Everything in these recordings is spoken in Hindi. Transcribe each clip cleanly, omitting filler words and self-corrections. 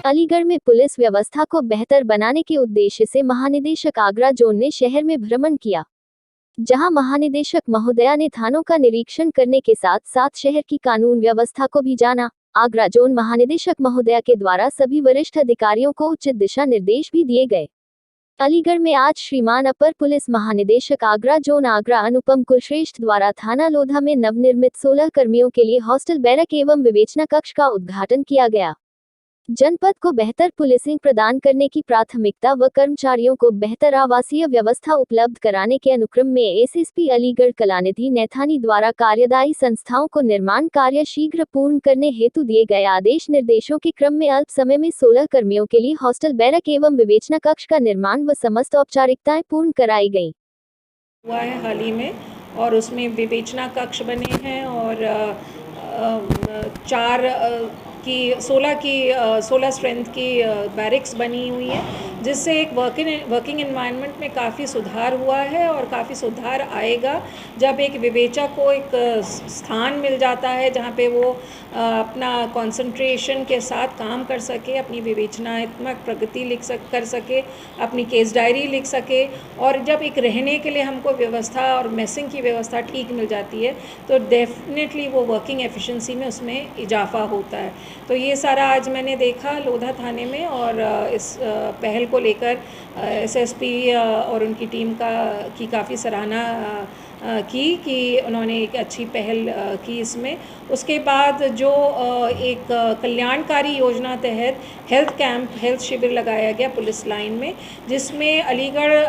अलीगढ़ में पुलिस व्यवस्था को बेहतर बनाने के उद्देश्य से महानिदेशक आगरा जोन ने शहर में भ्रमण किया, जहां महानिदेशक महोदया ने थानों का निरीक्षण करने के साथ साथ शहर की कानून व्यवस्था को भी जाना। आगरा जोन महानिदेशक महोदया के द्वारा सभी वरिष्ठ अधिकारियों को उचित दिशा निर्देश भी दिए गए। अलीगढ़ में आज श्रीमान अपर पुलिस महानिदेशक आगरा जोन आगरा अनुपम कुलश्रेष्ठ द्वारा थाना लोधा में नवनिर्मित 16 कर्मियों के लिए हॉस्टल बैरक एवं विवेचना कक्ष का उद्घाटन किया गया। जनपद को बेहतर पुलिसिंग प्रदान करने की प्राथमिकता व कर्मचारियों को बेहतर आवासीय व्यवस्था उपलब्ध कराने के अनुक्रम में एसएसपी अलीगढ़ कलानिधि नैथानी द्वारा कार्यदायी संस्थाओं को निर्माण कार्य शीघ्र पूर्ण करने हेतु दिए गए आदेश निर्देशों के क्रम में अल्प समय में 16 कर्मियों के लिए हॉस्टल बैरक एवं विवेचना कक्ष का निर्माण व समस्त औपचारिकताएं पूर्ण कराई गई हुआ है हाल ही में, और उसमें विवेचना कक्ष बने हैं और 16 स्ट्रेंथ की बैरिक्स बनी हुई है, जिससे एक वर्किंग एनवायरनमेंट में काफ़ी सुधार हुआ है और काफ़ी सुधार आएगा जब एक विवेचक को एक स्थान मिल जाता है जहाँ पे वो अपना कंसंट्रेशन के साथ काम कर सके, अपनी विवेचनात्मक प्रगति कर सके, अपनी केस डायरी लिख सके। और जब एक रहने के लिए हमको व्यवस्था और मेसिंग की व्यवस्था ठीक मिल जाती है तो डेफिनेटली वो वर्किंग एफिशिएंसी में उसमें इजाफा होता है। तो ये सारा आज मैंने देखा लोधा थाने में, और इस पहल को लेकर एसएसपी और उनकी टीम की काफ़ी सराहना कि उन्होंने एक अच्छी पहल की इसमें। उसके बाद जो एक कल्याणकारी योजना तहत हेल्थ कैंप, हेल्थ शिविर लगाया गया पुलिस लाइन में, जिसमें अलीगढ़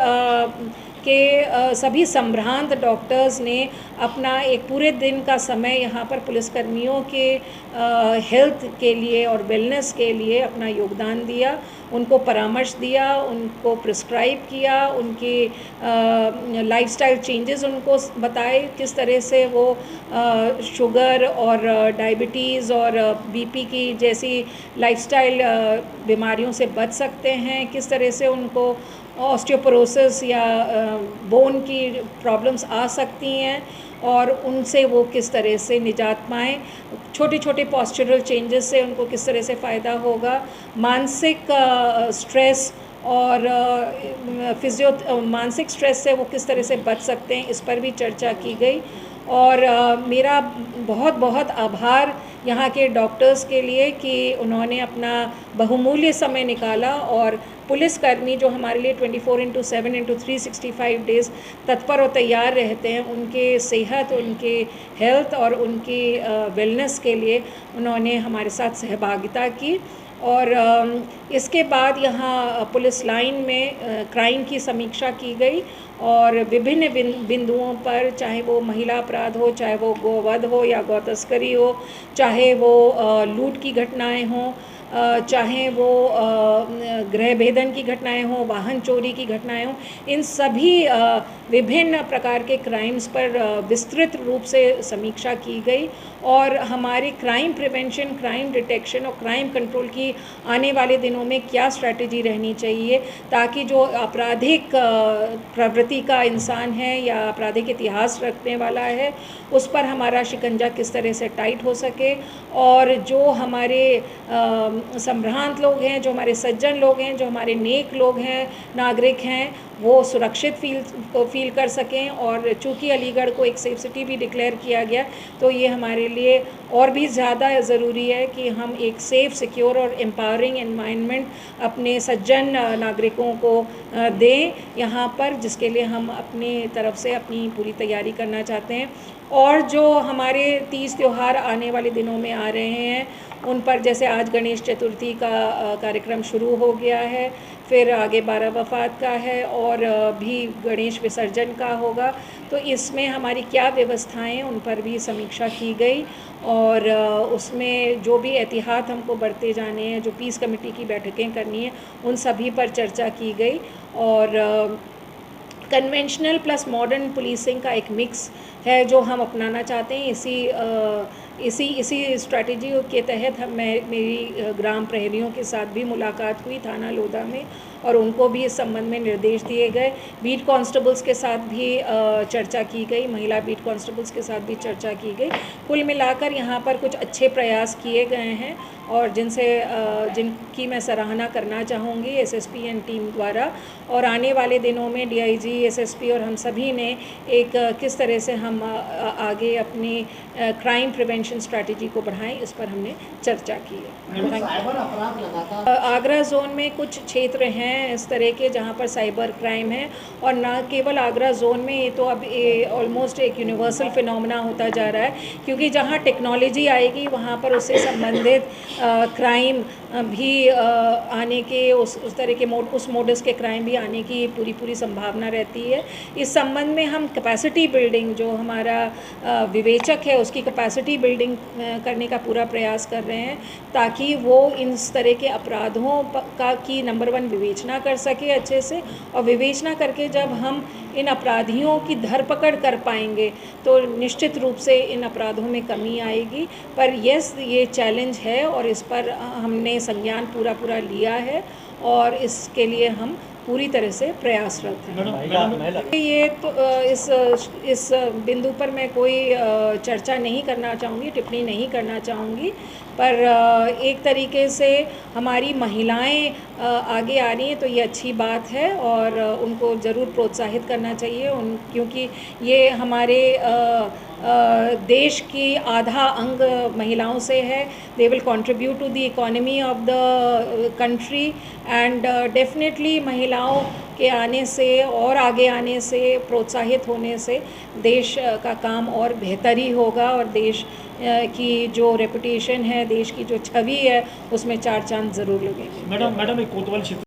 के सभी संभ्रांत डॉक्टर्स ने अपना एक पूरे दिन का समय यहाँ पर पुलिसकर्मियों के हेल्थ के लिए और वेलनेस के लिए अपना योगदान दिया, उनको परामर्श दिया, उनको प्रिस्क्राइब किया, उनके लाइफस्टाइल चेंजेस उनको बताए, किस तरह से वो शुगर और डायबिटीज़ और बीपी की जैसी लाइफस्टाइल बीमारियों से बच सकते हैं, किस तरह से उनको ऑस्टियोपोरोसिस या बोन की प्रॉब्लम्स आ सकती हैं और उनसे वो किस तरह से निजात पाएँ, छोटे छोटे पॉस्चरल चेंजेस से उनको किस तरह से फ़ायदा होगा, मानसिक स्ट्रेस और मानसिक स्ट्रेस से वो किस तरह से बच सकते हैं, इस पर भी चर्चा की गई। और मेरा बहुत बहुत आभार यहाँ के डॉक्टर्स के लिए कि उन्होंने अपना बहुमूल्य समय निकाला और पुलिसकर्मी जो हमारे लिए 24/7/365 डेज़ तत्पर और तैयार रहते हैं, उनके सेहत, उनके हेल्थ और उनकी वेलनेस के लिए उन्होंने हमारे साथ सहभागिता की। और इसके बाद यहाँ पुलिस लाइन में क्राइम की समीक्षा की गई और विभिन्न बिंदुओं पर, चाहे वो महिला अपराध हो, चाहे वो गोवध हो या गौ तस्करी हो, चाहे वो लूट की घटनाएं हों, चाहे वो गृह भेदन की घटनाएं हों, वाहन चोरी की घटनाएं हों, इन सभी विभिन्न प्रकार के क्राइम्स पर विस्तृत रूप से समीक्षा की गई। और हमारी क्राइम प्रिवेंशन, क्राइम डिटेक्शन और क्राइम कंट्रोल की आने वाले दिनों में क्या स्ट्रैटेजी रहनी चाहिए, ताकि जो आपराधिक प्रवृत्ति का इंसान है या आपराधिक इतिहास रखने वाला है, उस पर हमारा शिकंजा किस तरह से टाइट हो सके, और जो हमारे संभ्रांत लोग हैं, जो हमारे सज्जन लोग हैं, जो हमारे नेक लोग हैं, नागरिक हैं, वो सुरक्षित फील कर सकें। और चूँकि अलीगढ़ को एक सेफ सिटी भी डिक्लेयर किया गया, तो ये हमारे लिए और भी ज़्यादा ज़रूरी है कि हम एक सेफ़, सिक्योर और एम्पावरिंग एनवायरनमेंट अपने सज्जन नागरिकों को दें यहाँ पर, जिसके लिए हम अपनी तरफ से अपनी पूरी तैयारी करना चाहते हैं। और जो हमारे तीज त्यौहार आने वाले दिनों में आ रहे हैं, उन पर जैसे आज गणेश चतुर्थी का कार्यक्रम शुरू हो गया है, फिर आगे 12 वफ़ात का है और भी गणेश विसर्जन का होगा, तो इसमें हमारी क्या व्यवस्थाएं, उन पर भी समीक्षा की गई। और उसमें जो भी एहतियात हमको बरते जाने हैं, जो पीस कमेटी की बैठकें करनी है, उन सभी पर चर्चा की गई। और कन्वेंशनल प्लस मॉडर्न पुलिसिंग का एक मिक्स है जो हम अपनाना चाहते हैं। इसी स्ट्रैटेजी के तहत मेरी ग्राम प्रहरियों के साथ भी मुलाकात हुई थाना लोधा में, और उनको भी इस संबंध में निर्देश दिए गए। बीट कांस्टेबल्स के साथ भी चर्चा की गई, महिला बीट कांस्टेबल्स के साथ भी चर्चा की गई। कुल मिलाकर यहाँ पर कुछ अच्छे प्रयास किए गए हैं और जिनकी मैं सराहना करना चाहूँगी एसएसपी एंड टीम द्वारा। और आने वाले दिनों में डीआईजी, एसएसपी और हम सभी ने किस तरह से हम आगे अपनी क्राइम प्रिवेंशन स्ट्रैटेजी को बढ़ाएं, इस पर हमने चर्चा की है। साइबर अपराध लगातार आगरा जोन में कुछ क्षेत्र हैं इस तरह के जहाँ पर साइबर क्राइम है, और ना केवल आगरा जोन में, ये तो अब ऑलमोस्ट एक यूनिवर्सल फिनोमेना होता जा रहा है, क्योंकि जहाँ टेक्नोलॉजी आएगी वहाँ पर उससे संबंधित क्राइम भी आने के उस तरह के उस मोडस के क्राइम भी आने की पूरी संभावना रहती है। इस संबंध में हम कैपेसिटी बिल्डिंग, जो हमारा विवेचक है उसकी कैपेसिटी बिल्डिंग करने का पूरा प्रयास कर रहे हैं, ताकि वो इस तरह के अपराधों की नंबर 1 विवेचना कर सके अच्छे से, और विवेचना करके जब हम इन अपराधियों की धरपकड़ कर पाएंगे तो निश्चित रूप से इन अपराधों में कमी आएगी। पर यस, ये चैलेंज है और इस पर हमने संज्ञान पूरा लिया है और इसके लिए हम पूरी तरह से प्रयासरत हैं। ये तो इस बिंदु पर मैं कोई चर्चा नहीं करना चाहूँगी, टिप्पणी नहीं करना चाहूँगी, पर एक तरीके से हमारी महिलाएं आगे आ रही हैं तो ये अच्छी बात है और उनको ज़रूर प्रोत्साहित करना चाहिए क्योंकि ये हमारे देश की आधा अंग महिलाओं से है। They will contribute to the economy of the country and definitely महिलाओं के आने से और आगे आने से, प्रोत्साहित होने से देश का काम और बेहतर ही होगा और देश की जो रेपुटेशन है, देश की जो छवि है, उसमें 4 चांद ज़रूर लगेंगे। मैडम एक कोतवाल क्षेत्र